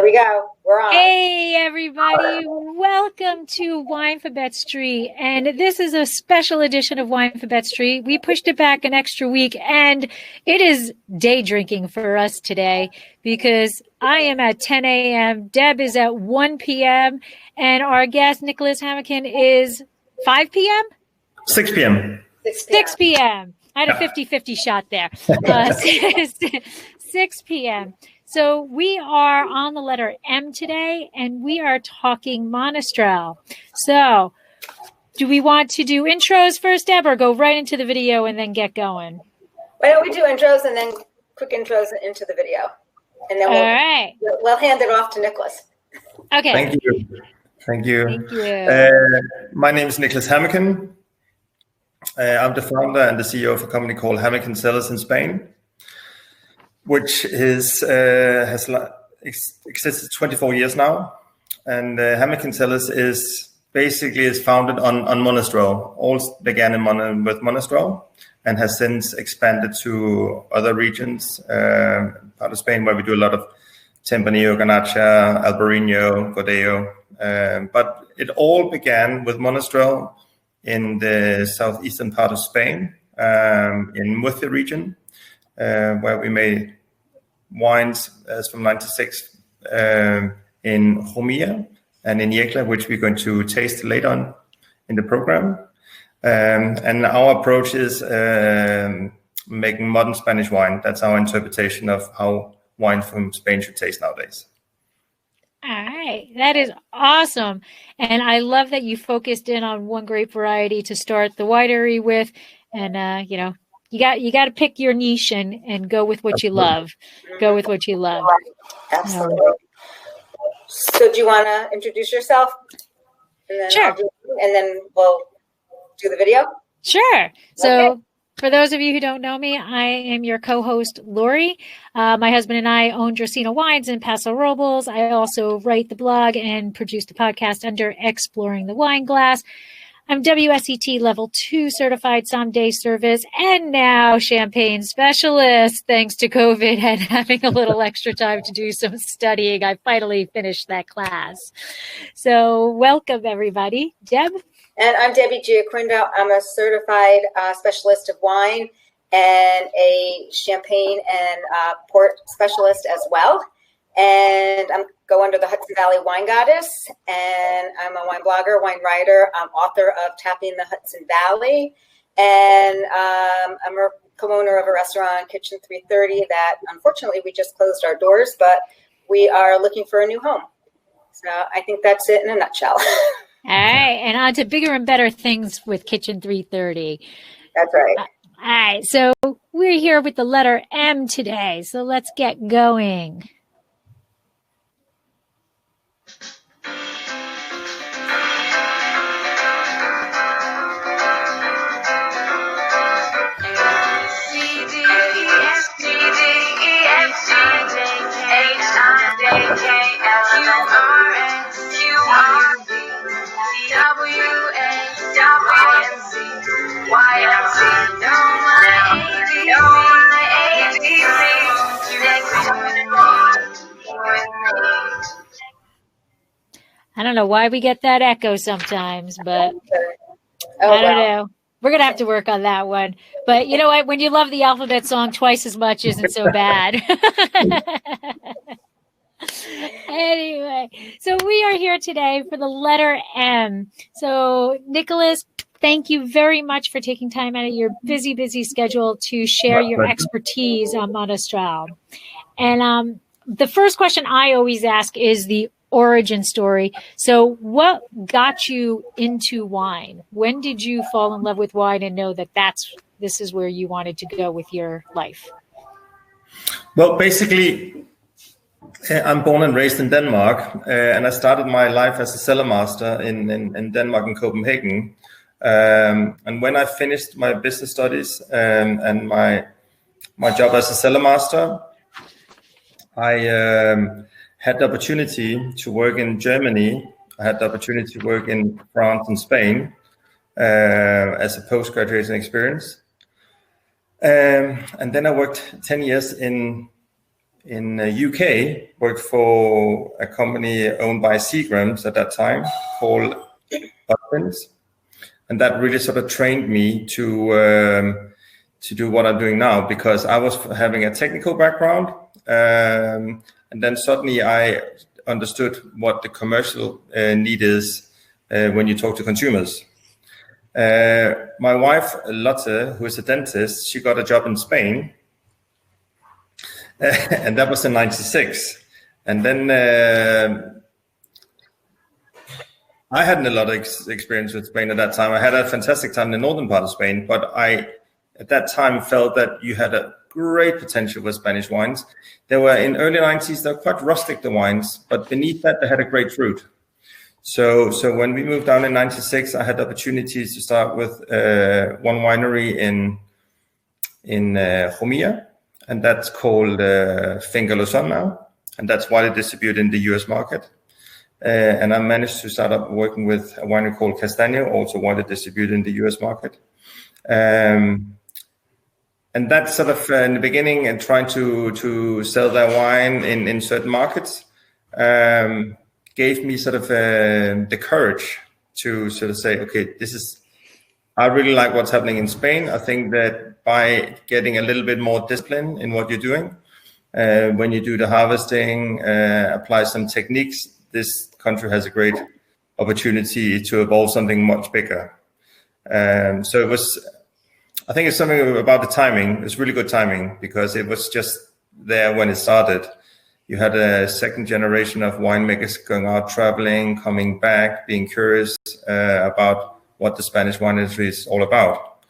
we go. We're on. Hey, everybody. Welcome to Winephabet Street. And this is a special edition of Winephabet Street. We pushed it back an extra week, and it is day drinking for us today because I am at 10 a.m., Deb is at 1 p.m., and our guest, Nicholas Hamilton, is 5 p.m.? 6 p.m. 6 p.m. I had a 50-50 shot there. 6 p.m. So we are on the letter M today, and we are talking Monastrell. So do we want to do intros first, Deb, or go right into the video and then get going? Why don't we do intros and then quick intros into the video? And then we'll hand it off to Nicholas. Okay. Thank you. Thank you. My name is Nicholas Hamilton. I'm the founder and the CEO of a company called Hamilton Cellars in Spain, which has existed 24 years now. And Hamilton Cellars is founded on Monastrell. All began with Monastrell and has since expanded to other regions, part of Spain, where we do a lot of Tempranillo, Garnacha, Albarino, Godeo. But it all began with Monastrell in the southeastern part of Spain, in Murcia region, where we made wines as from 96 in Jumilla and in Yecla, which we're going to taste later on in the program. And our approach is making modern Spanish wine. That's our interpretation of how wine from Spain should taste nowadays. All right. That is awesome. And I love that you focused in on one grape variety to start the winery with. And, you got to pick your niche and go with what you love. Go with what you love. Absolutely. So do you want to introduce yourself? And then sure. And then we'll do the video? Sure. So for those of you who don't know me, I am your co-host, Lori. My husband and I own Dracena Wines in Paso Robles. I also write the blog and produce the podcast under Exploring the Wine Glass. I'm WSET Level 2 certified sommelier service and now champagne specialist. Thanks to COVID and having a little extra time to do some studying, I finally finished that class. So welcome, everybody. Deb? And I'm Debbie Giaquindo. I'm a certified specialist of wine and a champagne and port specialist as well. And I go under the Hudson Valley Wine Goddess, and I'm a wine blogger, wine writer. I'm author of Tapping the Hudson Valley, and I'm a co-owner of a restaurant, Kitchen 330, that unfortunately we just closed our doors, but we are looking for a new home. So I think that's it in a nutshell. All right, and on to bigger and better things with Kitchen 330. That's right. All right, so we're here with the letter M today, so let's get going. I don't know why we get that echo sometimes, but I don't know. We're going to have to work on that one. But you know what? When you love the alphabet song twice as much isn't so bad. Anyway, so we are here today for the letter M. So Nicholas, thank you very much for taking time out of your busy schedule to share your expertise on Monastrell. And the first question I always ask is the origin story. So what got you into wine? When did you fall in love with wine and know that this is where you wanted to go with your life? Well, basically, I'm born and raised in Denmark, and I started my life as a cellar master in Denmark and Copenhagen. And when I finished my business studies and my job as a cellar master, I had the opportunity to work in Germany. I had the opportunity to work in France and Spain as a post-graduation experience. And then I worked 10 years in in the UK, worked for a company owned by Seagrams at that time called Utpins. And that really sort of trained me to do what I'm doing now, because I was having a technical background. And then suddenly I understood what the commercial need is when you talk to consumers. My wife, Lotte, who is a dentist, she got a job in Spain. And that was in 96. And then I hadn't a lot of experience with Spain at that time. I had a fantastic time in the northern part of Spain, but I, at that time, felt that you had a great potential with Spanish wines. They were in early 90s, they were quite rustic, the wines, but beneath that, they had a great fruit. So when we moved down in 96, I had the opportunities to start with one winery in Jumilla, and that's called Finca Luzon now, and that's widely distributed in the US market. And I managed to start up working with a winery called Castaño, also widely distributed in the US market. And that's sort of in the beginning, and trying to sell their wine in certain markets gave me sort of the courage to sort of say, okay, I really like what's happening in Spain. I think that by getting a little bit more discipline in what you're doing, when you do the harvesting, apply some techniques, this country has a great opportunity to evolve something much bigger. So it was, I think it's something about the timing. It's really good timing, because it was just there when it started. You had a second generation of winemakers going out, traveling, coming back, being curious about what the Spanish wine industry is all about.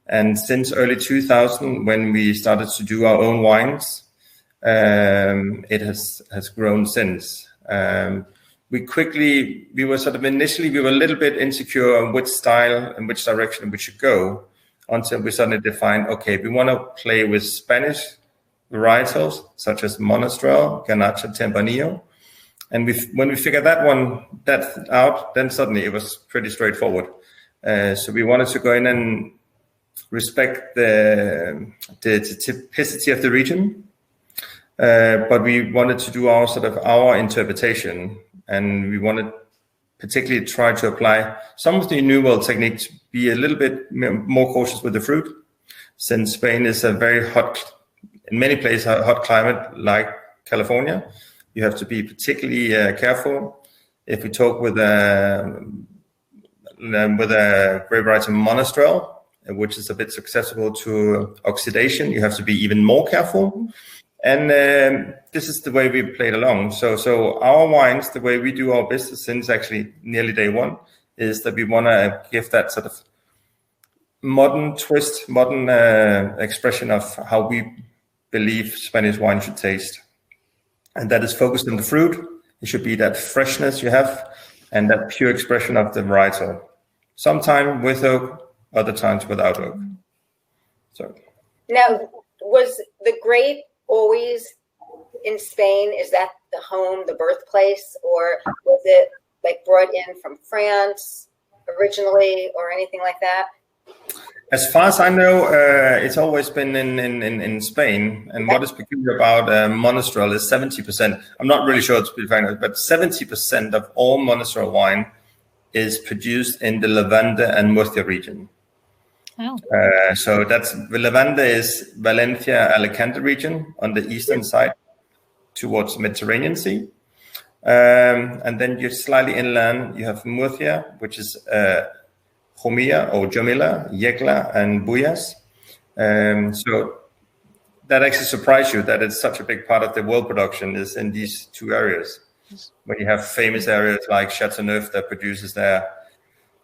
And since early 2000, when we started to do our own wines, it has grown since. We were sort of initially, we were a little bit insecure on which style and which direction we should go, until we suddenly defined, okay, we want to play with Spanish varietals such as Monastrell, Garnacha, Tempranillo. And when we figured that out, then suddenly it was pretty straightforward. So we wanted to go in and respect the typicity of the region, but we wanted to do our interpretation, and we wanted particularly try to apply some of the New World techniques, be a little bit more cautious with the fruit, since Spain is a very hot, in many places, a hot climate like California. You have to be particularly careful. If we talk with a grape variety Monastrell, which is a bit susceptible to oxidation, you have to be even more careful. And this is the way we played along. So our wines, the way we do our business since actually nearly day one, is that we want to give that sort of modern twist, modern expression of how we believe Spanish wine should taste. And that is focused on the fruit. It should be that freshness you have and that pure expression of the varietal. Sometimes with oak, other times without oak. So now, was the grape always in Spain? Is that the home, the birthplace, or was it like brought in from France originally, or anything like that? As far as I know, it's always been in Spain. And what is peculiar about Monastrell is 70%. I'm not really sure it's pretty fair, but 70% of all Monastrell wine is produced in the Levante and Murcia region. Oh. So that's the Levante is Valencia, Alicante region on the eastern side towards the Mediterranean Sea. And then you're slightly inland, you have Murcia, which is Jumilla or Jumilla, Yecla, and Buyas. So that actually surprised you that it's such a big part of the world production is in these two areas. When you have famous areas like Chateauneuf that produces their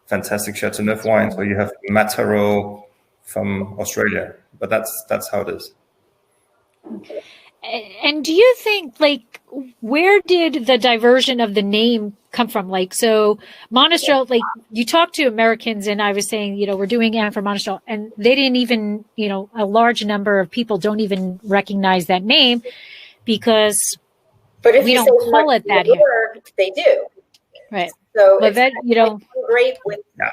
fantastic Chateauneuf wines, or you have Mataro from Australia. But that's how it is. And do you think, like, where did the diversion of the name come from? Like, so Monastrell, like, you talk to Americans, and I was saying, we're doing Anne for Monastrell, and they didn't even, a large number of people don't even recognize that name because but we don't call it that here. They do. Right. So but that, great with. Yeah.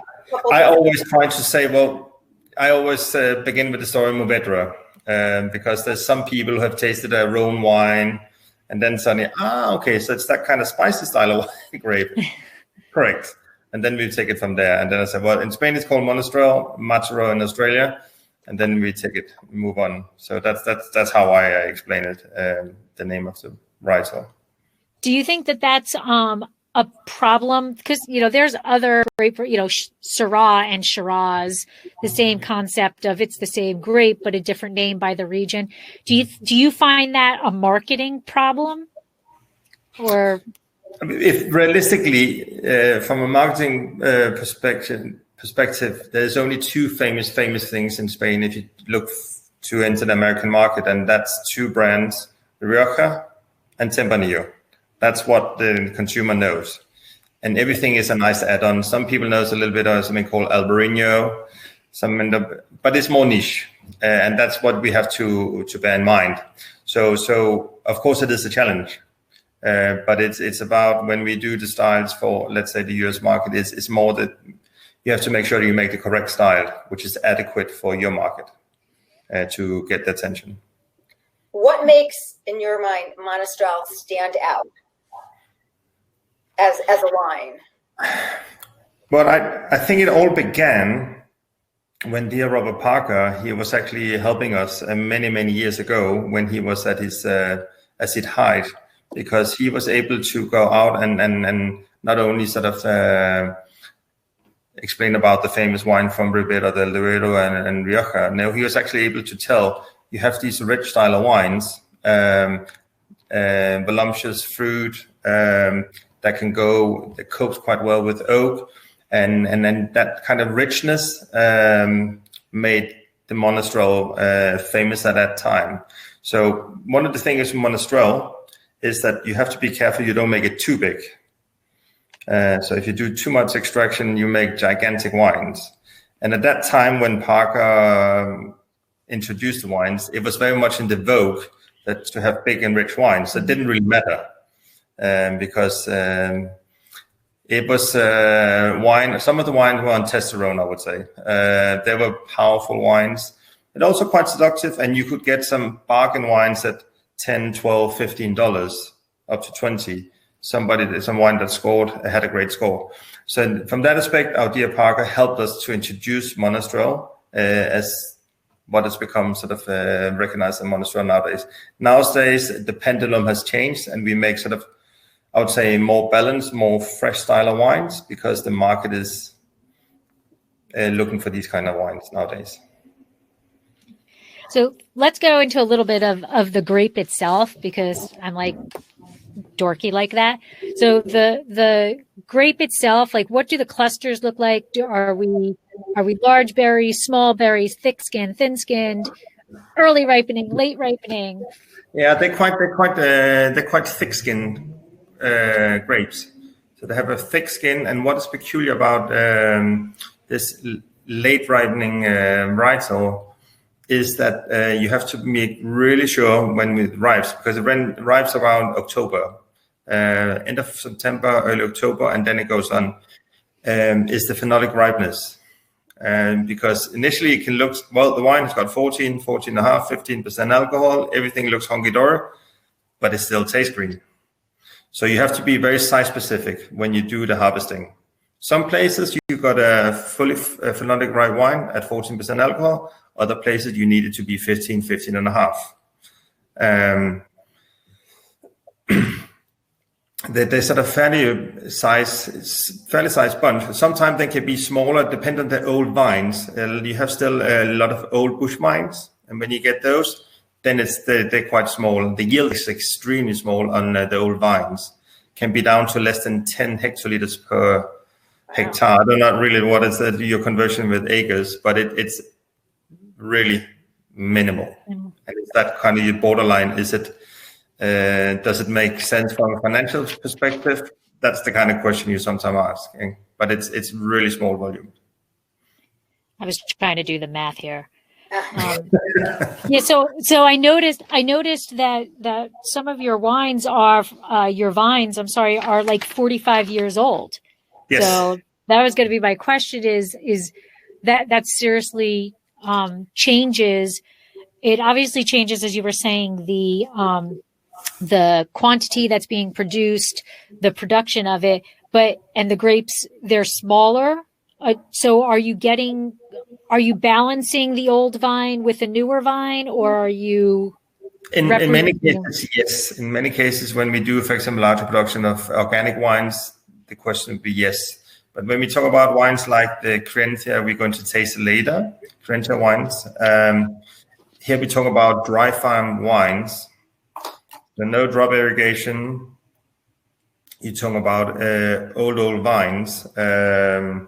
I always try to say, I always begin with the story of Mourvedre. because there's some people who have tasted a Rhone wine and then suddenly, okay, so it's that kind of spicy style of grape. Correct. And then we take it from there. And then I said, well, in Spain it's called Monastrell, Mataró in Australia, and then we take it, move on. So that's how I explain it, the name of the varietal. Do you think that that's a problem? Because, there's other grape, Syrah and Shiraz, the same concept of it's the same grape, but a different name by the region. Do you find that a marketing problem? Or if realistically, from a marketing perspective, there's only two famous things in Spain if you look to enter the American market, and that's two brands, Rioja and Tempranillo. That's what the consumer knows. And everything is a nice add-on. Some people know a little bit of something called Albarino, but it's more niche. And that's what we have to bear in mind. So of course it is a challenge. But it's about when we do the styles for, let's say, the US market, it's more that you have to make sure you make the correct style, which is adequate for your market to get the attention. What makes, in your mind, Monastrell stand out as a wine? Well, I think it all began when dear Robert Parker, he was actually helping us many, many years ago when he was at his acid height, because he was able to go out and not only sort of explain about the famous wine from Ribera del Duero and Rioja. No, he was actually able to tell you have these rich style of wines, voluptuous fruit that copes quite well with oak, and then that kind of richness made the Monastrell famous at that time. So one of the things with Monastrell is that you have to be careful you don't make it too big. So if you do too much extraction, you make gigantic wines. And at that time when Parker introduced the wines, it was very much in the vogue that to have big and rich wines. So it didn't really matter because it was wine. Some of the wines were on testosterone, I would say. They were powerful wines, and also quite seductive. And you could get some bargain wines at $10, $12, $15, up to $20. Some wine that had a great score. So from that aspect, our dear Parker helped us to introduce Monastrell as what has become sort of recognized in Monastrell nowadays. Nowadays, the pendulum has changed, and we make sort of, I would say, more balanced, more fresh style of wines, because the market is looking for these kind of wines nowadays. So let's go into a little bit of the grape itself, because I'm like dorky like that. So the grape itself, like, what do the clusters look like? Are we large berries, small berries, thick skinned, thin skinned, early ripening, late ripening? Yeah, they're quite thick skinned grapes. So they have a thick skin, and what is peculiar about this late ripening varietal is that you have to make really sure when it ripes, because it ripes around October, end of September, early October, and then it goes on, is the phenolic ripeness. Because initially it can look, well, the wine has got 14.5, 15% alcohol, everything looks hunky-dory, but it still tastes green. So you have to be very site specific when you do the harvesting. Some places you got a fully phenolic ripe wine at 14% alcohol. Other places you need it to be 15 and a half. They're sort of fairly sized bunch. Sometimes they can be smaller, depending on the old vines. You have still a lot of old bush vines, and when you get those, then they're quite small. The yield is extremely small on the old vines. Can be down to less than 10 hectoliters per hectare. I don't know really what is your conversion with acres, but it's really minimal. And it's that kind of your borderline. Is it? Does it make sense from a financial perspective? That's the kind of question you sometimes ask. But it's really small volume. I was trying to do the math here. Yeah, so I noticed that some of your wines are are like 45 years old. Yes. So that was going to be my question: is that seriously changes it obviously changes, as you were saying, the quantity that's being produced, the production of it, and the grapes, they're smaller. So are you balancing the old vine with the newer vine, or are you? In many cases, yes. In many cases, when we do, for example, larger production of organic wines, the question would be yes. But when we talk about wines like the Criantia, we're going to taste later, Criantia wines. Here we talk about dry farm wines. The no drop irrigation. You talk about old vines, and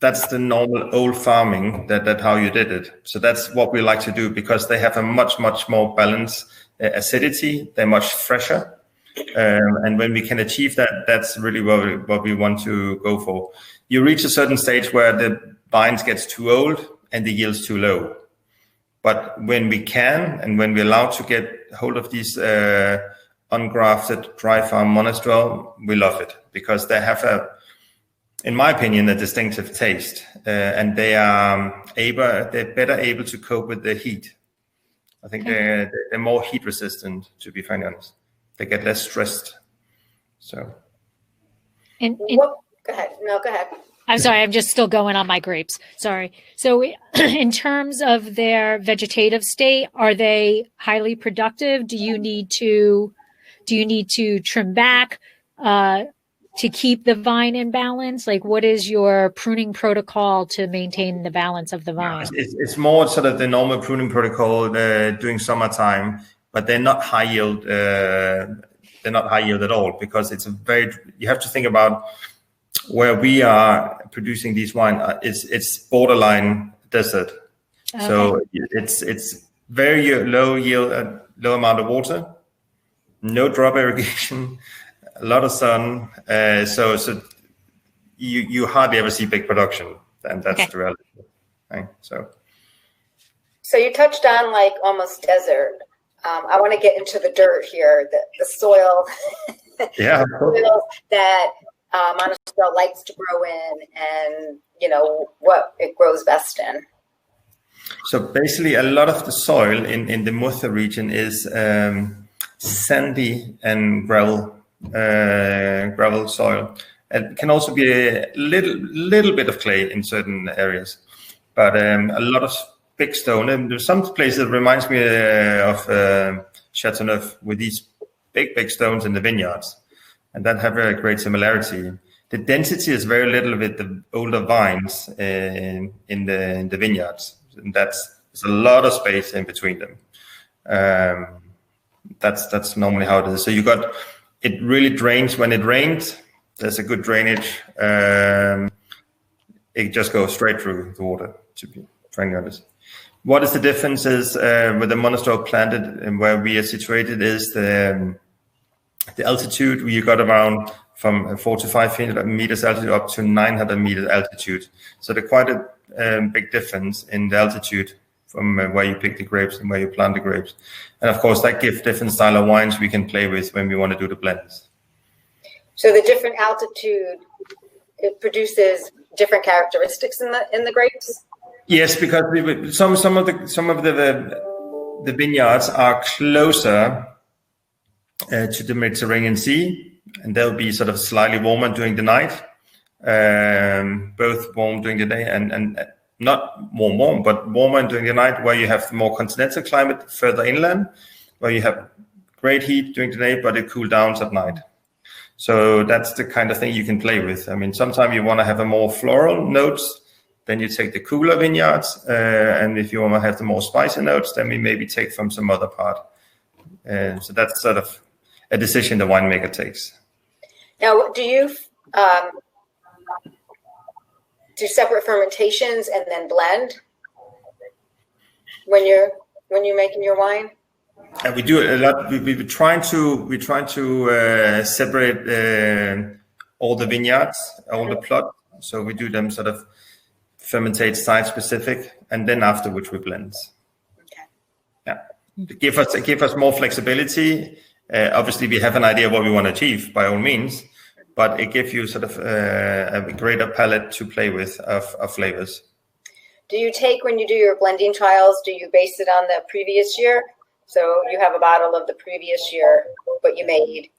that's the normal old farming. That's how you did it. So that's what we like to do, because they have a much more balanced acidity. They're much fresher. And when we can achieve that, that's really what we want to go for. You reach a certain stage where the vines gets too old and the yield's too low. But when we can, and when we're allowed to get hold of these ungrafted dry farm Monastrell, we love it, because they have in my opinion, a distinctive taste, and they're better able to cope with the heat. I think they're more heat resistant, to be frankly honest. They get less stressed. So. Go ahead. No, go ahead. I'm sorry, I'm just still going on my grapes. Sorry. So in terms of their vegetative state, are they highly productive? Do you need to trim back to keep the vine in balance? Like, what is your pruning protocol to maintain the balance of the vine? It's more sort of the normal pruning protocol during summertime, but they're not high yield. They're not high yield at all, because you have to think about where we are producing these wine. It's borderline desert. Okay. So it's very low yield, low amount of water, no drop irrigation, a lot of sun. So you hardly ever see big production, and that's the reality. Right? So you touched on like almost desert. I want to get into the dirt here, the soil. Yeah. Soil that Monastrell likes to grow in, and what it grows best in. So basically, a lot of the soil in the Murcia region is sandy and gravel soil. It can also be a little bit of clay in certain areas, but a lot of big stone. And there's some places that reminds me of Chateauneuf, with these big stones in the vineyards, and that have a great similarity. The density is very little with the older vines in the vineyards, and there's a lot of space in between them. That's normally how it is. So it really drains when it rains. There's a good drainage. It just goes straight through the water, to be frankly honest. What is the difference is with the Monastrell planted and where we are situated is the altitude. We got around from 4 to 5 meters altitude up to 900 meters altitude. So there's quite a big difference in the altitude from where you pick the grapes and where you plant the grapes. And of course, that gives different style of wines we can play with when we want to do the blends. So the different altitude, it produces different characteristics in the grapes? Yes, because some of the vineyards are closer to the Mediterranean Sea, and they'll be sort of slightly warmer during the night, both warm during the day and not warm, but warmer during the night, where you have the more continental climate further inland, where you have great heat during the day, but it cools down at night. So that's the kind of thing you can play with. I mean, sometimes you want to have a more floral notes, then you take the cooler vineyards, and if you want to have the more spicy notes, then we maybe take from some other part. So that's sort of a decision the winemaker takes. Now, do you do separate fermentations and then blend when you're making your wine? And we do it a lot. We're trying to separate all the vineyards, all the plot. So we do them sort of fermentate site specific, and then afterwards we blend. Okay. Yeah, give us more flexibility. Obviously, we have an idea of what we want to achieve by all means, but it gives you sort of a greater palette to play with of flavors. do you take, when you do your blending trials, do you base it on the previous year? So you have a bottle of the previous year, what you made,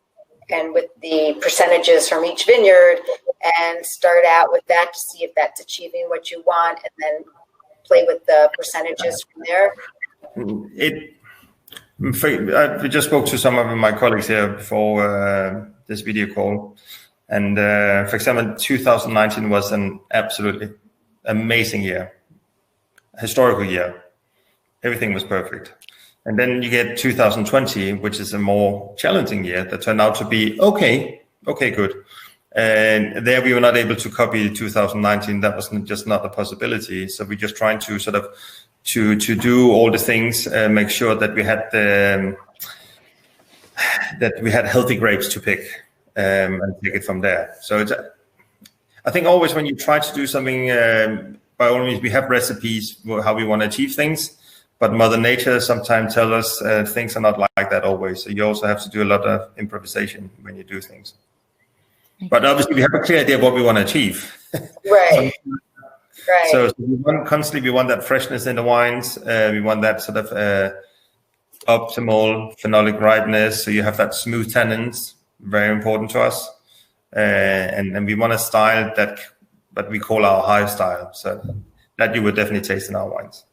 and with the percentages from each vineyard, and start out with that to see if that's achieving what you want, and then play with the percentages from there? I just spoke to some of my colleagues here before this video call. And for example, 2019 was an absolutely amazing year, historical year. Everything was perfect. And then you get 2020, which is a more challenging year that turned out to be okay, good. And there we were not able to copy 2019. That was just not a possibility. So we're just trying to sort of to do all the things, make sure that we had healthy grapes to pick and take it from there. So it's, I think always when you try to do something, by all means, we have recipes how we want to achieve things. But Mother Nature sometimes tells us things are not like that always. So you also have to do a lot of improvisation when you do things. But obviously, we have a clear idea of what we want to achieve. Right. Right. So we want that freshness in the wines. We want that sort of optimal phenolic ripeness. So you have that smooth tannins, very important to us. And we want a style that we call our high style. So that you would definitely taste in our wines.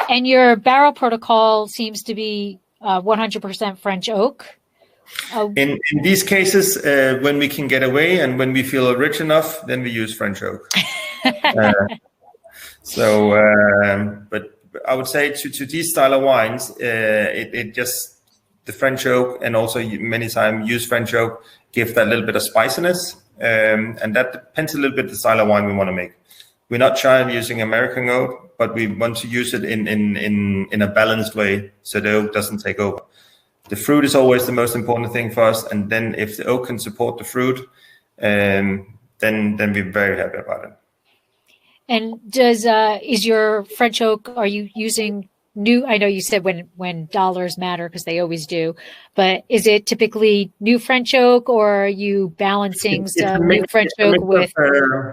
And your barrel protocol seems to be 100% French oak. In these cases, when we can get away and when we feel rich enough, then we use French oak. But I would say to these style of wines, it just the French oak, and also many times use French oak, give that little bit of spiciness, and that depends a little bit the style of wine we want to make. We're not shy of using American oak, but we want to use it in a balanced way so the oak doesn't take over. The fruit is always the most important thing for us, and then if the oak can support the fruit, then we're very happy about it. And is your French oak? Are you using new? I know you said when dollars matter, because they always do, but is it typically new French oak, or are you balancing some new French oak with?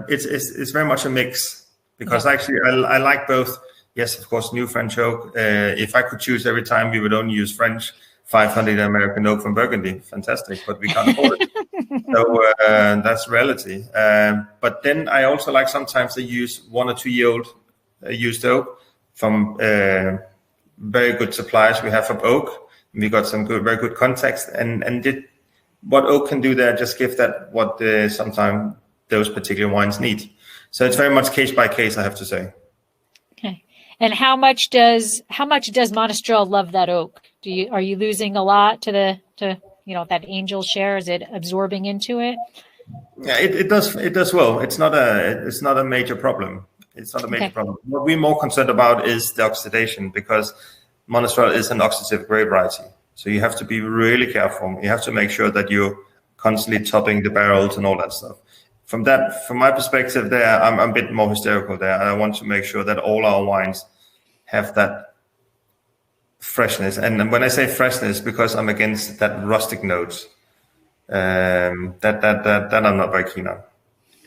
It's very much a mix, because actually I like both. Yes, of course, new French oak. If I could choose every time, we would only use French 500 American oak from Burgundy. Fantastic, but we can't afford it. So that's reality. But then I also like sometimes they use 1 or 2 year old used oak from very good suppliers we have from oak. We got some very good context, and what oak can do there, just give that what sometimes those particular wines need. So it's very much case by case, I have to say. Okay. And how much does Monastrell love that oak? Are you losing a lot to that angel share? Is it absorbing into it? Yeah, it does well. It's not a major problem. It's not a major problem. What we're more concerned about is the oxidation, because Monastrell is an oxidative grape variety. So you have to be really careful. You have to make sure that you're constantly topping the barrels and all that stuff. From my perspective there, I'm a bit more hysterical there. I want to make sure that all our wines have that freshness. And when I say freshness, because I'm against that rustic notes, that I'm not very keen on.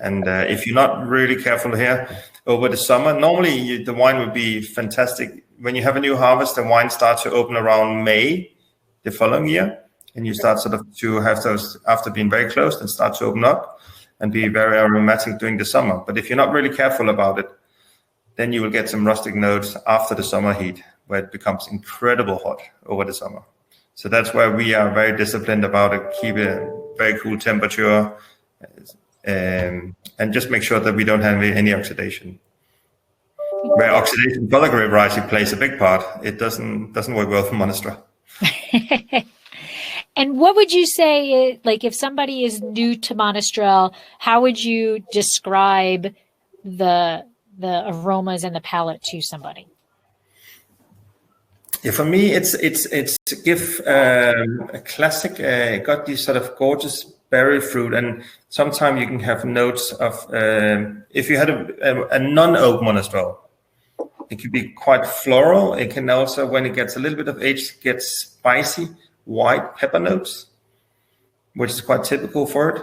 And if you're not really careful here over the summer, normally the wine would be fantastic. When you have a new harvest, the wine starts to open around May the following year, and you start sort of to have those after being very closed and start to open up and be very aromatic during the summer. But if you're not really careful about it, then you will get some rustic notes after the summer heat, where it becomes incredible hot over the summer. So that's where we are very disciplined about it, keep a very cool temperature, and just make sure that we don't have any oxidation. Where oxidation for other grape variety plays a big part, it doesn't work well for Monastrell. And what would you say, like if somebody is new to Monastrell, how would you describe the aromas and the palate to somebody? Yeah, for me, it's to give a classic. Got these sort of gorgeous berry fruit, and sometimes you can have notes of if you had a non-oak Monastrell, it could be quite floral. It can also, when it gets a little bit of age, get spicy white pepper notes, which is quite typical for it.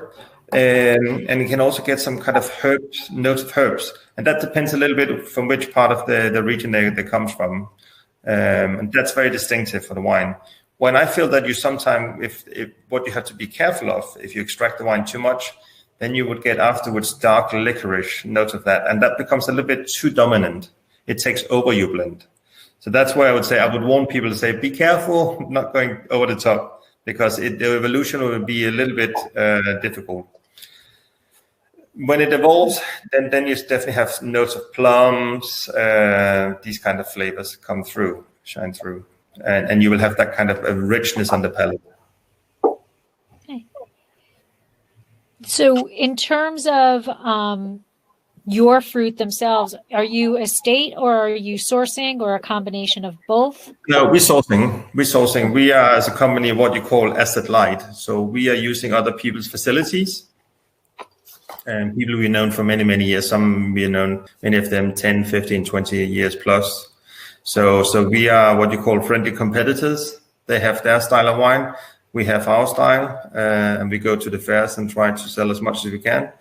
And you can also get some kind of herbs, notes of herbs. And that depends a little bit from which part of the region they comes from. And that's very distinctive for the wine. When I feel that you sometimes, if what you have to be careful of, if you extract the wine too much, then you would get afterwards dark licorice notes of that. And that becomes a little bit too dominant. It takes over your blend. So that's why I would say, I would warn people to say, be careful, not going over the top, because the evolution will be a little bit difficult. When it evolves, then you definitely have notes of plums, these kind of flavors shine through. And you will have that kind of a richness on the palate. Okay. So in terms of your fruit themselves, are you estate or are you sourcing or a combination of both? No, we're sourcing. We are, as a company, what you call asset light. So we are using other people's facilities. And people we've known for many, many years. Some we've known, many of them 10, 15, 20 years plus. So we are what you call friendly competitors. They have their style of wine. We have our style. And we go to the fairs and try to sell as much as we can.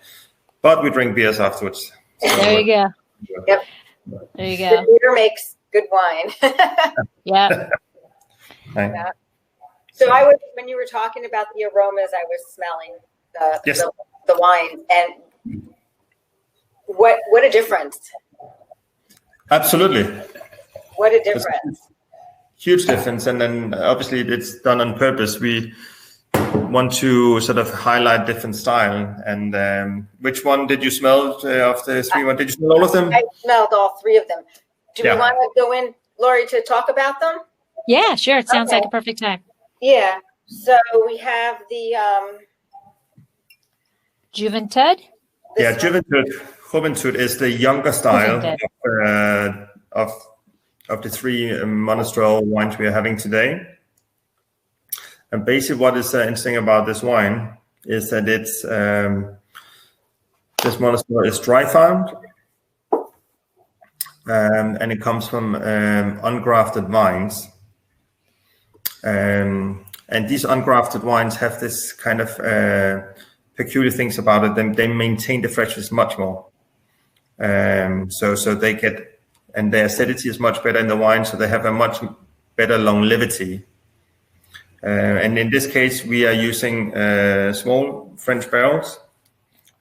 But we drink beers afterwards. So, there you go. Yep. There you go. The beer makes good wine. Yeah. Yeah. So when you were talking about the aromas, I was smelling the wine, and what a difference. Absolutely. What a difference. Huge difference. And then obviously it's done on purpose. We want to sort of highlight different style. And which one did you smell of the three? Did you smell all of them? I smelled all three of them. Do we want to go in, Laurie, to talk about them? Yeah, sure. It sounds like a perfect time. Yeah. So we have the Juventud. Juventud is the younger style of the three Monastrell wines we are having today. And basically what is interesting about this wine is that it's this Monastrell is dry farmed, and it comes from ungrafted vines. And these ungrafted wines have this kind of peculiar things about it. They maintain the freshness much more. So they get, and their acidity is much better in the wine, so they have a much better longevity. And in this case, we are using small French barrels.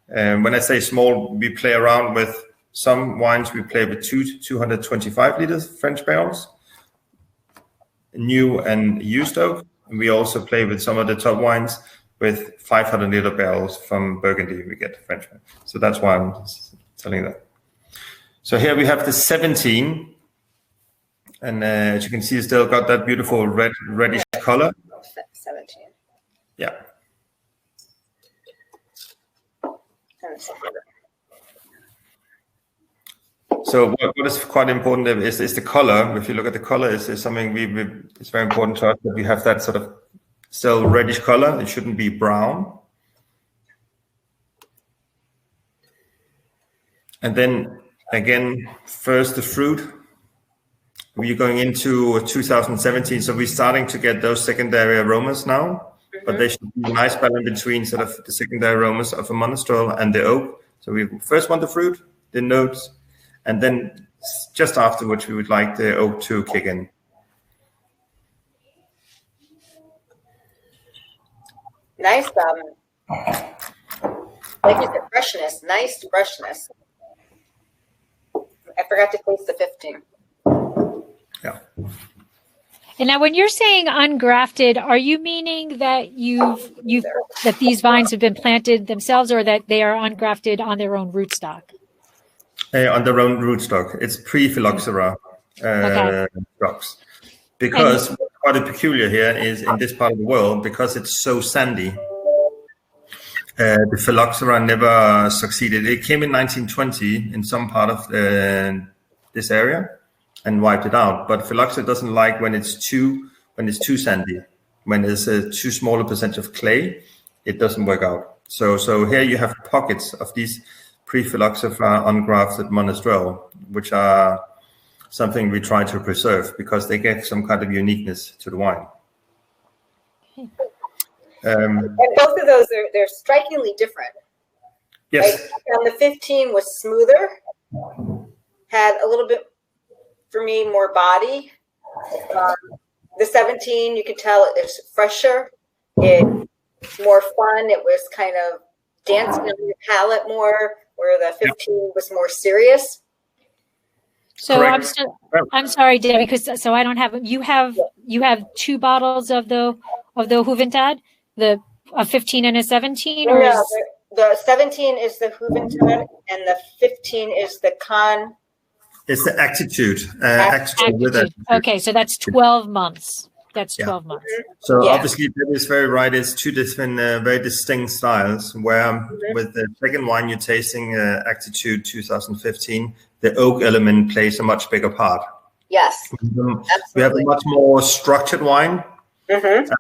When I say small, we play around with some wines. We play with 225 liters French barrels, new and used oak. And we also play with some of the top wines with 500 liter barrels from Burgundy. We get French wine. So that's why I'm telling that. So here we have the 17. And as you can see, it's still got that beautiful reddish color. 17. Yeah. So what is quite important is the color. If you look at the color, is something it's very important to us that we have that sort of still reddish color. It shouldn't be brown. And then again, first the fruit. We're going into 2017, so we're starting to get those secondary aromas now, but they should be a nice balance between sort of the secondary aromas of a Monastrell and the oak. So we first want the fruit, the notes, and then just afterwards we would like the oak to kick in. Nice, like you said, freshness, nice freshness. I forgot to taste the 15. Yeah. And now, when you're saying ungrafted, are you meaning that that these vines have been planted themselves, or that they are ungrafted on their own rootstock? On their own rootstock, it's pre-phylloxera stocks. Because what's quite peculiar here is in this part of the world, because it's so sandy, the phylloxera never succeeded. It came in 1920 in some part of this area and wiped it out. But phylloxera doesn't like when it's too sandy. When there's a too small a percentage of clay, it doesn't work out. So here you have pockets of these pre-phylloxera ungrafted Monastrell, which are something we try to preserve because they get some kind of uniqueness to the wine. And both of those they're strikingly different. Yes. Like, the 15 was smoother, had a little bit, for me, more body. The 17, you could tell it's fresher. It's more fun. It was kind of dancing on your palate more, where the 15 was more serious. So I'm sorry, Debbie, because so I don't have you have 2 bottles of the Juventud, the 15 and a 17, or no, the 17 is the Juventud and the 15 is the Con. It's the Attitude. Attitude. Okay, so that's 12 months. That's 12 months. So obviously, that is very right. It's 2 different, very distinct styles. Where with the second wine you're tasting, Attitude 2015, the oak element plays a much bigger part. Yes, we have a much more structured wine, mm-hmm.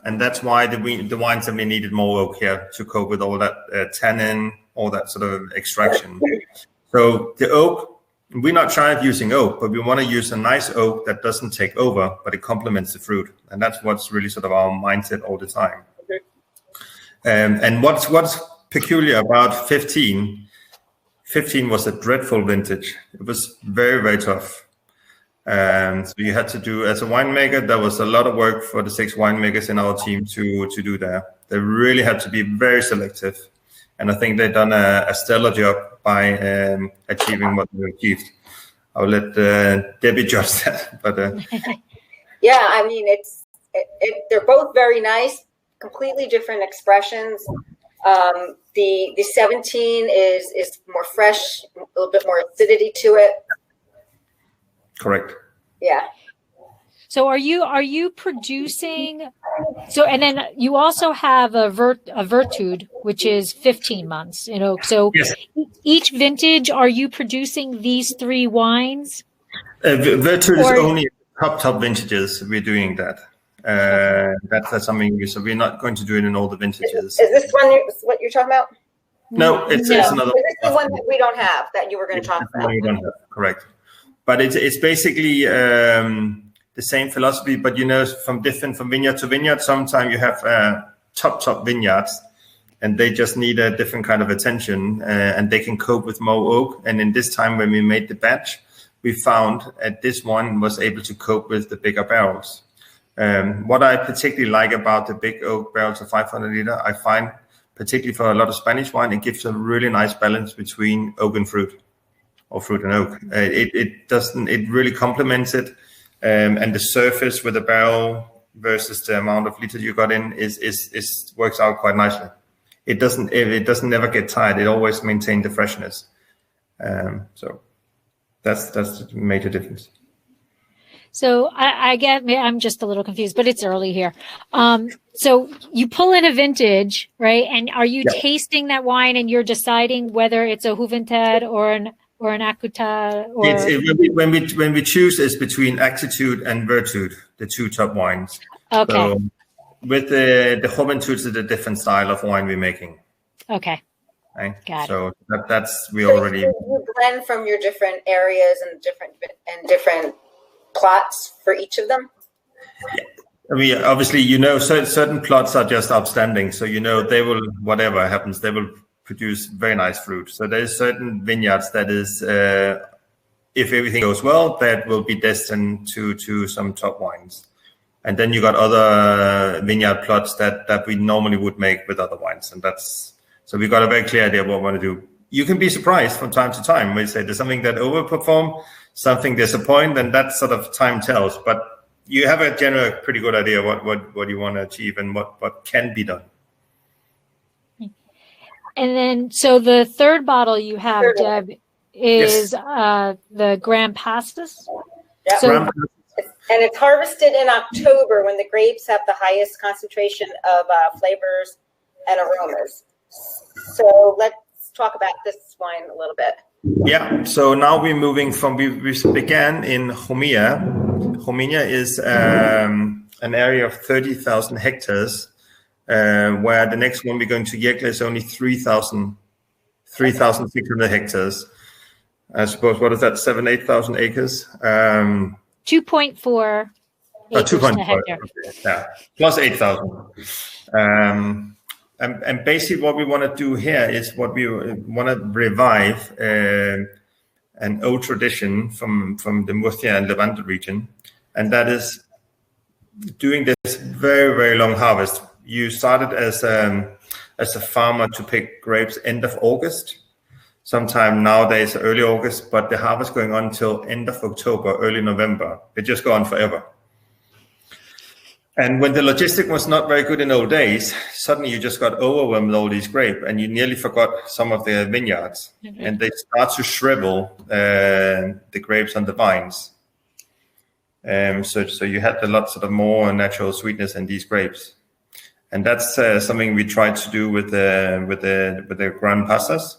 And that's why the wines that we needed more oak here to cope with all that tannin, all that sort of extraction. So the oak. We're not shy of using oak, but we want to use a nice oak that doesn't take over, but it complements the fruit. And that's what's really sort of our mindset all the time. And what's peculiar about 15 was a dreadful vintage. It was very, very tough. So you had to do, as a winemaker, there was a lot of work for the 6 winemakers in our team to do that. They really had to be very selective. And I think they've done a stellar job by achieving what they achieved. I'll let Debbie judge that. But yeah, I mean, they're both very nice, completely different expressions. The 17 is more fresh, a little bit more acidity to it. Correct. Yeah. So are you producing? So and then you also have a Virtud, which is 15 months. So yes. Each vintage, are you producing these 3 wines? Virtud is only top vintages. We're doing that. That's something. So we're not going to do it in all the vintages. Is this one what you're talking about? No, it's another. This is the one that we don't have that you were going to talk about. We don't have, correct. But it's basically. The same philosophy, but from vineyard to vineyard, sometimes you have top vineyards, and they just need a different kind of attention, and they can cope with more oak. And in this time, when we made the batch, we found that this one was able to cope with the bigger barrels. What I particularly like about the big oak barrels of 500 liter, I find, particularly for a lot of Spanish wine, it gives a really nice balance between oak and fruit, or fruit and oak. It really complements it. And the surface with the barrel versus the amount of liter you got in is works out quite nicely. It doesn't never get tired. It always maintains the freshness. So that's the major difference. So I get, I'm just a little confused, but it's early here. So you pull in a vintage, right? And are you tasting that wine and you're deciding whether it's a Juventud or an Acuta, or when we choose, it's between Attitude and Virtud, the 2 top wines. Okay. So with the Juventud, it's a different style of wine we're making. Okay. Right? Got it. So that's we already. You blend from your different areas and different plots for each of them. Yeah. I mean, obviously, certain plots are just outstanding. So they will, whatever happens, they will produce very nice fruit. So there's certain vineyards that is, if everything goes well, that will be destined to some top wines. And then you got other vineyard plots that we normally would make with other wines. And so we got a very clear idea of what we want to do. You can be surprised from time to time. We say there's something that overperform, something disappoint, and that sort of time tells. But you have a general pretty good idea what you want to achieve and what can be done. And then, so the third bottle you have, Deb, is the Grand Pastis. Yep. So, and it's harvested in October when the grapes have the highest concentration of flavors and aromas. So let's talk about this wine a little bit. Yeah. So now we're moving from, we began in Jumilla. Jumilla is an area of 30,000 hectares, where the next one we're going to Yekla is only 3,600 hectares. I suppose, what is that, 8,000 acres? 2.4 acres to hectare. Yeah, plus 8,000. And basically what we want to do here is what we want to revive an old tradition from the Murcia and Levante region, and that is doing this very, very long harvest. You started as a farmer to pick grapes end of August, sometime nowadays early August, but the harvest going on till end of October, early November. It just go on forever. And when the logistic was not very good in old days, suddenly you just got overwhelmed with all these grapes, and you nearly forgot some of the vineyards, and they start to shrivel the grapes on the vines. So you had a lot sort of more natural sweetness in these grapes, and that's something we tried to do with the Gran Pasas,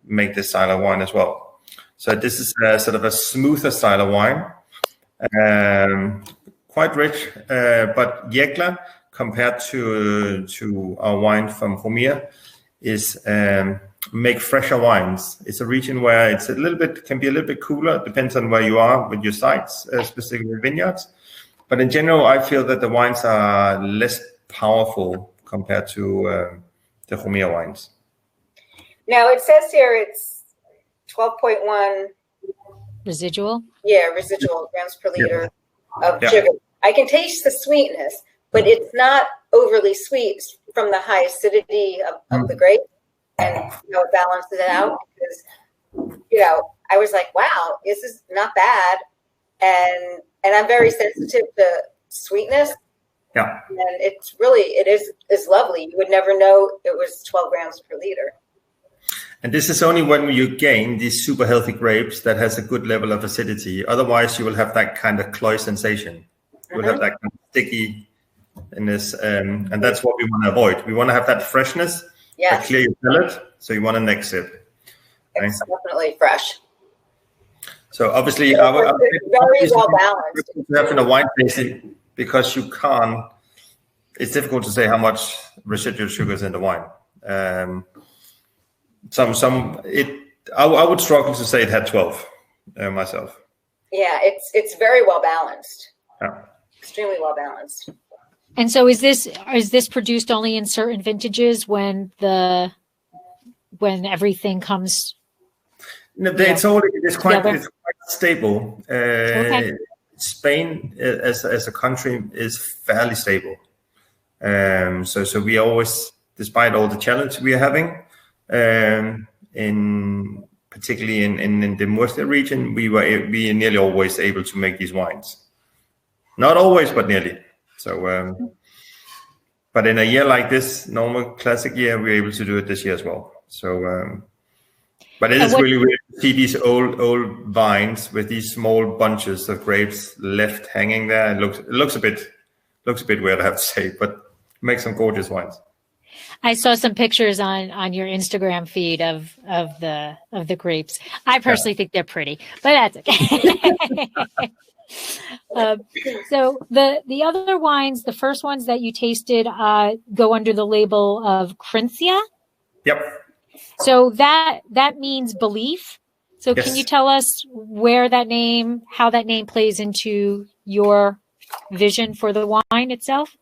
make this style of wine as well. So this is sort of a smoother style of wine. Quite rich, but Yecla, compared to our wine from Jumilla, is make fresher wines. It's a region where it's can be a little bit cooler. It depends on where you are with your sites, specifically vineyards. But in general, I feel that the wines are less powerful compared to the Jumilla wines. Now it says here it's 12.1 residual. Yeah, residual grams per liter. Of sugar. I can taste the sweetness, but it's not overly sweet from the high acidity of the grape, and it balances it out. Because I was like, wow, this is not bad, and I'm very sensitive to sweetness. Yeah, and it's lovely. You would never know it was 12 grams per liter. And this is only when you gain these super healthy grapes that has a good level of acidity. Otherwise, you will have that kind of cloy sensation. You will have that kind of stickiness, and that's what we want to avoid. We want to have that freshness, that clear your palate, so you want a next sip. It's definitely fresh. So obviously, very well balanced. To have in a wine tasting, because you can't. It's difficult to say how much residual sugar is in the wine. I would struggle to say it had 12 myself. Yeah, it's very well balanced. Yeah. Extremely well balanced. And so is this produced only in certain vintages when everything comes? No, it's quite stable. Okay. Spain as a country is fairly stable. So we always, despite all the challenges we are having, particularly in the Murcia region, we are nearly always able to make these wines. Not always, but nearly. So, but in a year like this, normal classic year, we're able to do it this year as well. So, but it is really weird to see these old vines with these small bunches of grapes left hanging there. It looks a bit weird, I have to say, but make some gorgeous wines. I saw some pictures on your Instagram feed of the grapes. I personally think they're pretty, but that's okay. So the other wines, the first ones that you tasted, go under the label of Crincia. Yep. So that means belief. So Can you tell us how that name plays into your vision for the wine itself?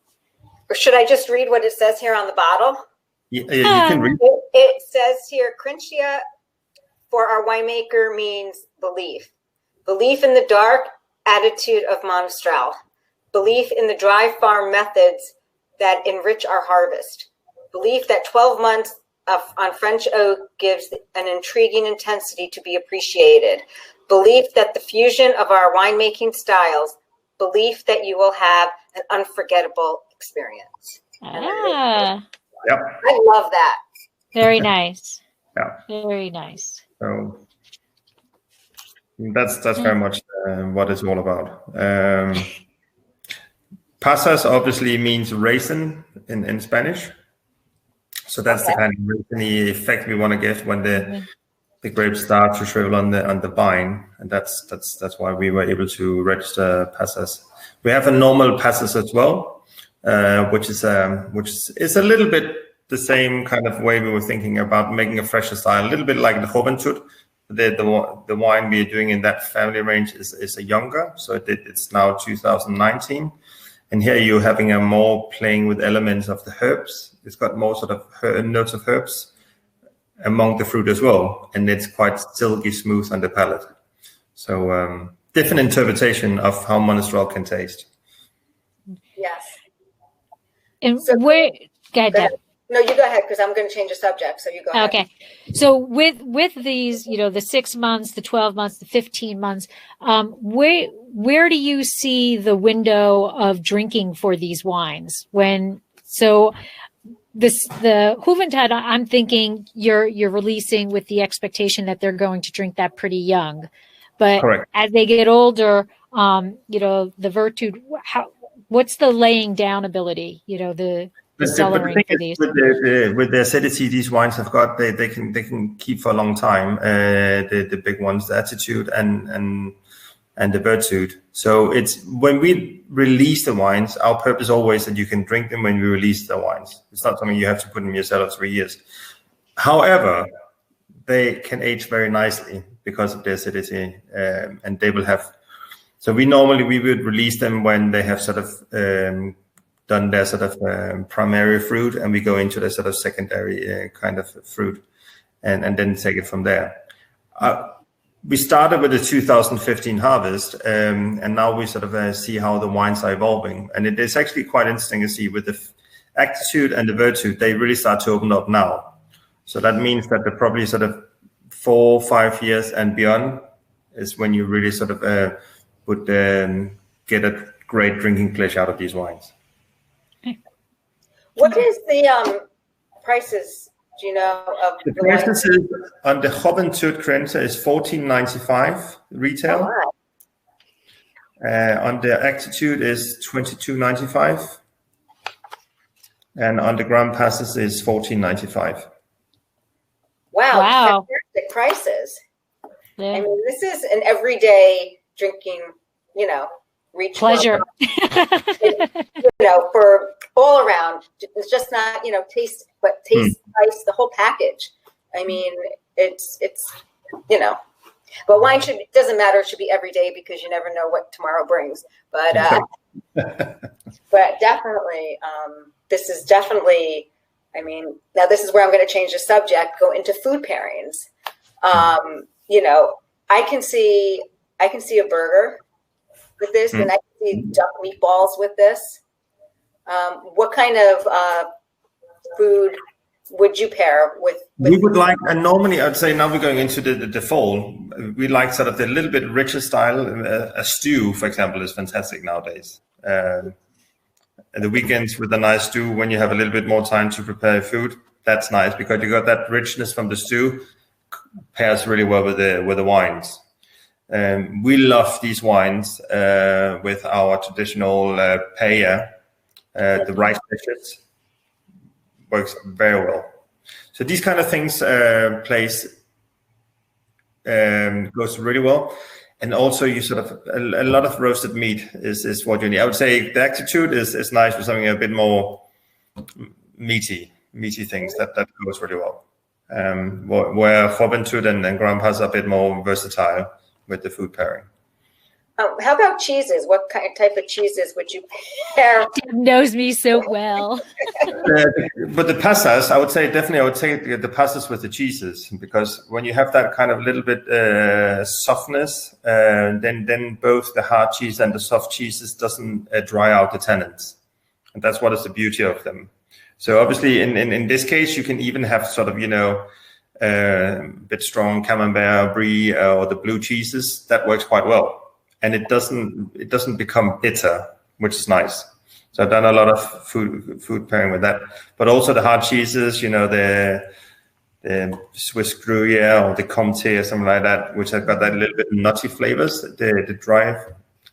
Or should I just read what it says here on the bottle? Yeah, you can read. It says here, Crincia for our winemaker means belief. Belief in the dark attitude of Monastrell. Belief in the dry farm methods that enrich our harvest. Belief that 12 months on French oak gives an intriguing intensity to be appreciated. Belief that the fusion of our winemaking styles. Belief that you will have an unforgettable experience. Yep. I love that. Very nice. Yeah. Very nice. So that's very much what it's all about. Pasas obviously means raisin in Spanish. So that's the kind of raisiny effect we want to get when the grapes start to shrivel on the vine, and that's why we were able to register Pasas. We have a normal Pasas as well, which is a little bit the same kind of way we were thinking about making a fresher style, a little bit like the Juventud, The wine we're doing in that family range is a younger, so it's now 2019. And here you're having a more playing with elements of the herbs. It's got more sort of notes of herbs among the fruit as well. And it's quite silky smooth on the palate. So different interpretation of how Monastrell can taste. Yes. And so, go ahead, Deb. No, you go ahead, because I'm going to change the subject. So you go ahead. Okay. So with these, the 6 months, the 12 months, the 15 months, where do you see the window of drinking for these wines? The Juventud, I'm thinking you're releasing with the expectation that they're going to drink that pretty young, but correct. As they get older, the Virtud, what's the laying down ability? The cellaring for these. With the acidity these wines have got, they can keep for a long time. The big ones, the Attitude and the Virtud. So it's when we release the wines, our purpose always that you can drink them when we release the wines. It's not something you have to put in your cellar 3 years. However, they can age very nicely because of the acidity, and they will have. So we would release them when they have sort of done their sort of primary fruit, and we go into the sort of secondary kind of fruit, and then take it from there. We started with the 2015 harvest, and now we sort of see how the wines are evolving. And it is actually quite interesting to see with the Attitude and the Virtud, they really start to open up now. So that means that they're probably sort of 4 or 5 years and beyond is when you really sort of would get a great drinking pleasure out of these wines. What is the prices? Do you know of the prices? Is, on the Juventud Grenze is $14.95 retail. Oh, wow. On the Attitude is $22.95, and on the Grand Passes is $14.95. Wow! Fantastic prices. Yeah. I mean, this is an everyday drinking, reach pleasure. For all around. It's just not, taste, but taste, price, the whole package. I mean, it's but wine doesn't matter. It should be every day because you never know what tomorrow brings. But but definitely, this is definitely. I mean, now this is where I'm going to change the subject. Go into food pairings. I can see a burger with this, and I can see duck meatballs with this. What kind of food would you pair with? We would like, and normally I'd say now we're going into the fall, we like sort of the little bit richer style. A stew, for example, is fantastic nowadays. The weekends with a nice stew, when you have a little bit more time to prepare food, that's nice because you got that richness from the stew, pairs really well with the wines. We love these wines with our traditional paella. The rice dishes works very well. So these kind of things goes really well. And also you sort of, a lot of roasted meat is what you need. I would say the Attitude is nice for something a bit more meaty things. That goes really well. Where Juventud and Grand Pas are a bit more versatile with the food pairing. How about cheeses? What type of cheeses would you pair? Deb knows me so well. But the pastas, I would say the pastas with the cheeses, because when you have that kind of little bit softness, then both the hard cheese and the soft cheeses doesn't dry out the tannins, and that's what is the beauty of them. So obviously, in this case, you can even have sort of a bit strong camembert, brie, or the blue cheeses. That works quite well. And it doesn't become bitter, which is nice. So I've done a lot of food pairing with that, but also the hard cheeses, the Swiss Gruyere or the Comté or something like that, which have got that little bit nutty flavors. The dry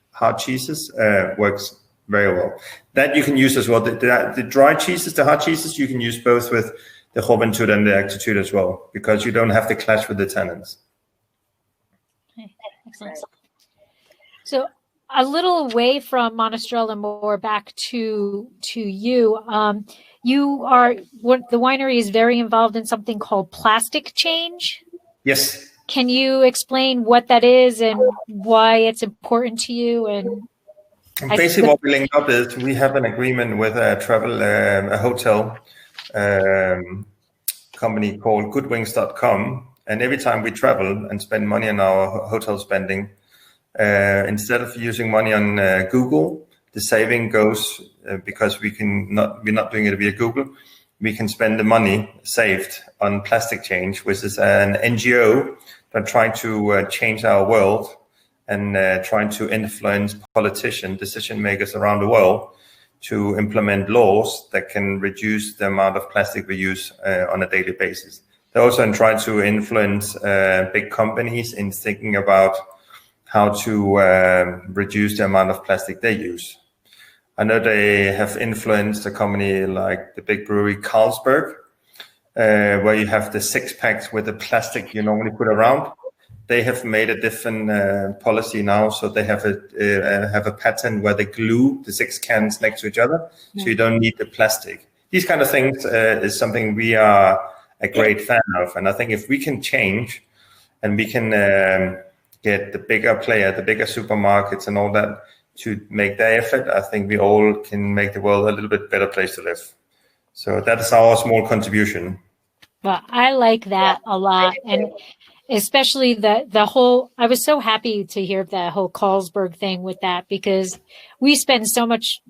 hard cheeses works very well. That you can use as well. The dry cheeses, the hard cheeses, you can use both with the Juventud and the Attitude as well, because you don't have to clash with the tannins. Okay, excellent. So a little away from Monastrell and more back to you. The winery is very involved in something called plastic change. Yes. Can you explain what that is and why it's important to you? And basically, what we linked up is we have an agreement with a hotel company called goodwings.com. And every time we travel and spend money on our hotel spending, instead of using money on Google, the saving goes because we're not doing it via Google. We can spend the money saved on plastic change, which is an NGO that trying to change our world and trying to influence politicians, decision makers around the world to implement laws that can reduce the amount of plastic we use on a daily basis. They're also trying to influence big companies in thinking about how to reduce the amount of plastic they use. I know they have influenced a company like the big brewery Carlsberg, where you have the 6-packs with the plastic you normally put around. They have made a different policy now, so they have a pattern where they glue the 6 cans next to each other, so you don't need the plastic. These kind of things is something we are a great fan of, and I think if we can change and we can get the bigger player, the bigger supermarkets and all that to make their effort, I think we all can make the world a little bit better place to live. So that is our small contribution. Well, I like that a lot. And especially the whole, I was so happy to hear that whole Carlsberg thing with that, because we spend so much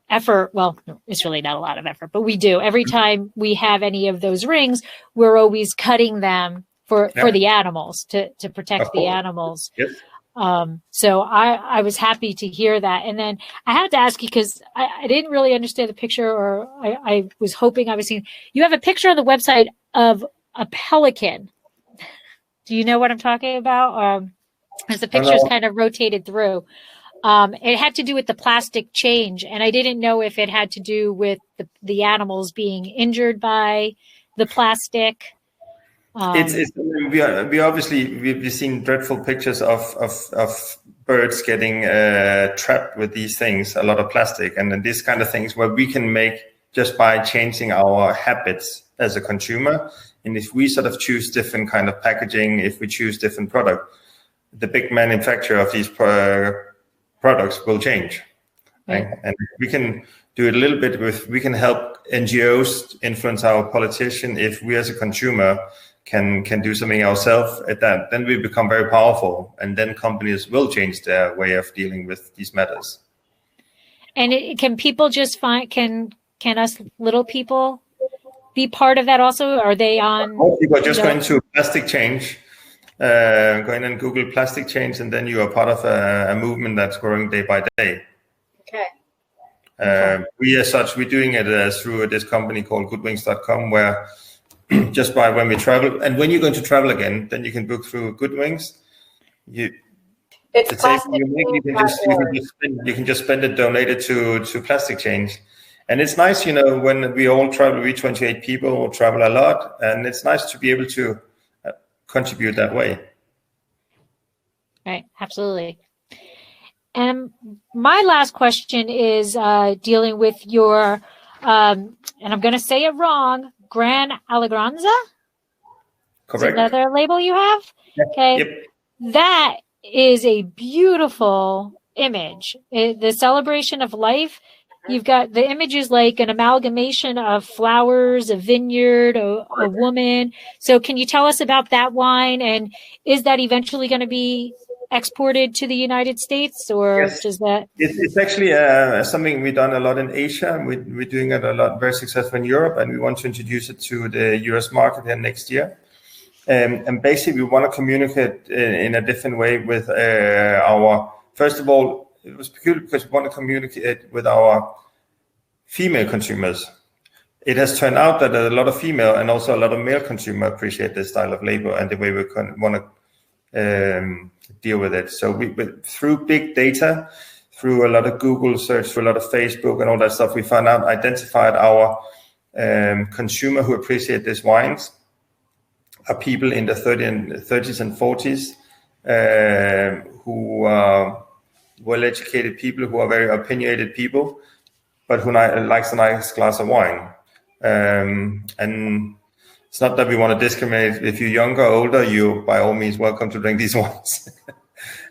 effort. Well, it's really not a lot of effort, but we do. Every time we have any of those rings, we're always cutting them for the animals to protect the animals. Yes. So I was happy to hear that. And then I had to ask you, because I didn't really understand the picture, or I was hoping I was seeing, you have a picture on the website of a pelican. Do you know what I'm talking about? As the picture's kind of rotated through. It had to do with the plastic change, and I didn't know if it had to do with the animals being injured by the plastic. We've seen dreadful pictures of birds getting trapped with these things, a lot of plastic, and then these kind of things where we can make just by changing our habits as a consumer. And if we sort of choose different kind of packaging, if we choose different product, the big manufacturer of these products will change. Right? And we can do it a little bit we can help NGOs influence our politician. If we as a consumer can do something ourselves at that, then we become very powerful, and then companies will change their way of dealing with these matters. And can people just can us little people be part of that also? Are they on? Most people are just going to plastic change, go in and Google plastic change, and then you are part of a movement that's growing day by day. Okay. We're doing it through this company called goodwings.com, where just by when we travel, and when you're going to travel again, then you can book through Goodwings. It's plastic. You can just spend it, donate it to plastic change. And it's nice, when we all travel, we 28 people travel a lot, and it's nice to be able to contribute that way. Right, absolutely. And my last question is dealing with your, and I'm going to say it wrong, Gran Alegranza? Correct. Is another label you have? Okay. Yep. That is a beautiful image. The celebration of life. You've got the image is like an amalgamation of flowers, a vineyard, a woman. So can you tell us about that wine? And is that eventually going to be exported to the United States, or does that? It's actually something we've done a lot in Asia. We're doing it a lot, very successful in Europe, and we want to introduce it to the US market here next year. And basically, we want to communicate in a different way with first of all, it was peculiar because we want to communicate with our female consumers. It has turned out that a lot of female and also a lot of male consumers appreciate this style of label and the way we want to deal with it. So through big data, through a lot of Google search, through a lot of Facebook and all that stuff, we identified our consumer who appreciate these wines are people in the 30s and 40s who are well-educated people, who are very opinionated people, but who likes a nice glass of wine. And It's not that we want to discriminate. If you're younger or older, you by all means welcome to drink these wines.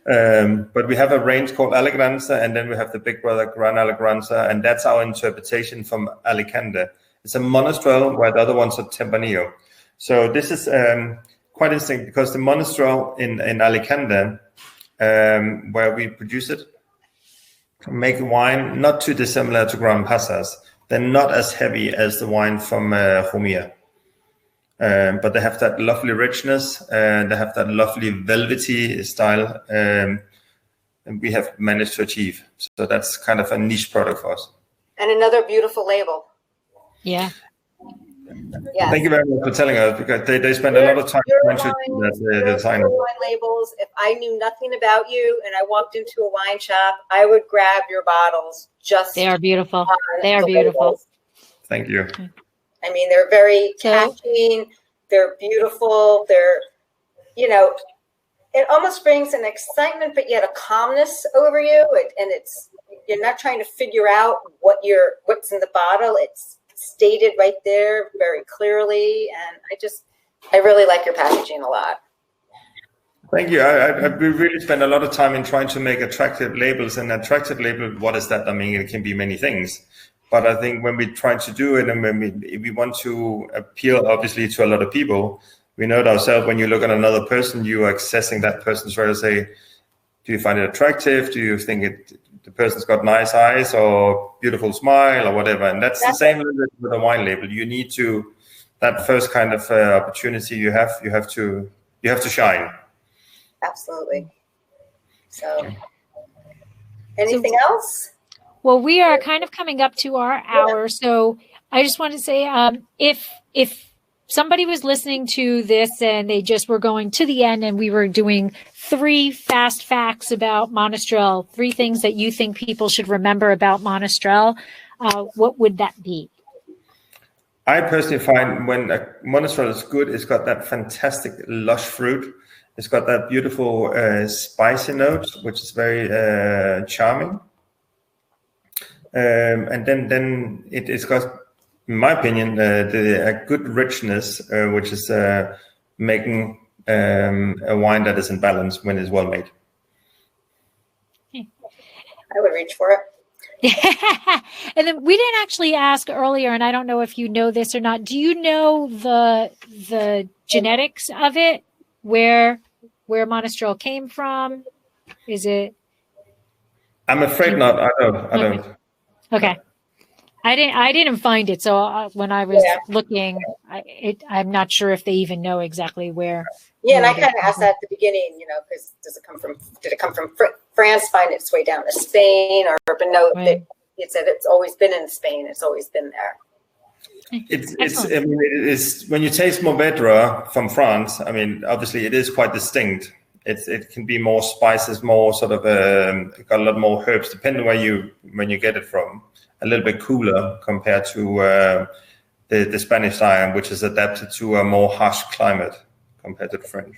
But we have a range called Alegranza, and then we have the big brother Gran Alegranza, and that's our interpretation from Alicante. It's a Monastrell, where the other ones are Tempranillo. So this is quite interesting because the Monastrell in Alicante, where we produce it, make wine not too dissimilar to Gran Pasas. They're not as heavy as the wine from Jumilla. But they have that lovely richness, and they have that lovely velvety style, and we have managed to achieve. So that's kind of a niche product for us. And another beautiful label. Yeah. Yes. Thank you very much for telling us, because they spend a lot of time trying to do that design. Wine labels. If I knew nothing about you and I walked into a wine shop, I would grab your bottles. They are beautiful. They are beautiful. Labels. Thank you. I mean, they're very catching. They're beautiful. They're, it almost brings an excitement, but yet a calmness over you. And you're not trying to figure out what's in the bottle. It's stated right there very clearly. And I really like your packaging a lot. Thank you. We really spend a lot of time in trying to make attractive labels. And attractive label, what is that? I mean, it can be many things. But I think when we try to do it, and when we want to appeal, obviously, to a lot of people, we know it ourselves. When you look at another person, you are accessing that person, trying to say, do you find it attractive? Do you think the person's got nice eyes or beautiful smile or whatever? And that's the same with a wine label. You need to, that first kind of opportunity you have to shine. Absolutely. So, anything else? Well, we are kind of coming up to our hour, so I just want to say, if somebody was listening to this and they just were going to the end and we were doing 3 fast facts about Monastrell, 3 things that you think people should remember about Monastrell, what would that be? I personally find when a Monastrell is good, it's got that fantastic lush fruit. It's got that beautiful spicy note, which is very charming. And then it's got, in my opinion, a good richness, which is making a wine that is in balance when it's well made. I would reach for it. And then we didn't actually ask earlier, and I don't know if you know this or not. Do you know the genetics of it? Where Monastrell came from? Is it? I'm afraid not. I don't. Okay. I didn't find it. So when I was looking, I'm not sure if they even know exactly where. Yeah, and I kind of asked that at the beginning, because did it come from France, find its way down to Spain, or but no, it said it's always been in Spain. It's always been there. It's when you taste Mourvedre from France. I mean, obviously it is quite distinct. It can be more spices, more sort of got a lot more herbs, depending when you get it from. A little bit cooler compared to the Spanish style, which is adapted to a more harsh climate compared to the French.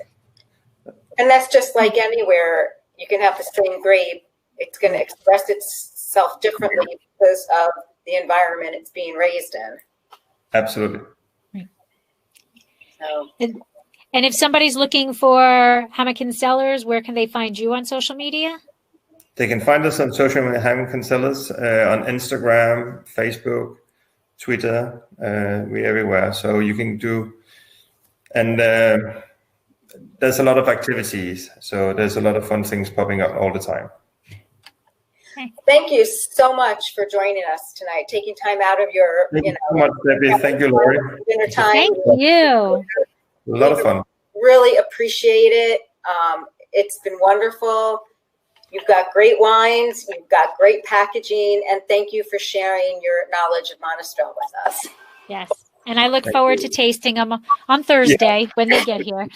And that's just like anywhere. You can have the same grape. It's going to express itself differently because of the environment it's being raised in. Absolutely. So. And if somebody's looking for Hamilton Cellars, where can they find you on social media? They can find us on social media, Hamilton Cellars, on Instagram, Facebook, Twitter. We're everywhere. So you can do, and there's a lot of activities. So there's a lot of fun things popping up all the time. Thank you so much for joining us tonight, taking time out of your, Thank you so much, Debbie. Thank you, Lori. Dinner time. Thank you. A lot of fun. Really appreciate it. It's been wonderful. You've got great wines. You've got great packaging. And thank you for sharing your knowledge of Monastrell with us. Yes. And I look forward to tasting them on Thursday when they get here.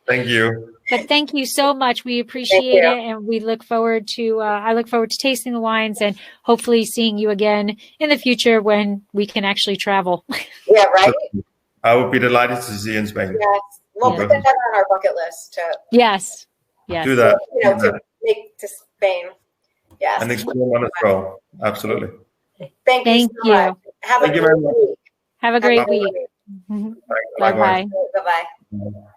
Thank you. But thank you so much. We appreciate it. And we look forward to, I look forward to tasting the wines and hopefully seeing you again in the future when we can actually travel. Yeah, right? I would be delighted to see you in Spain. Yes. We'll put that on our bucket list. Yes. Do that. To make to Spain. Yes. And explore Monastrell. Absolutely. Thank you so much. Have a good week. Have a great week. Bye-bye. Bye-bye.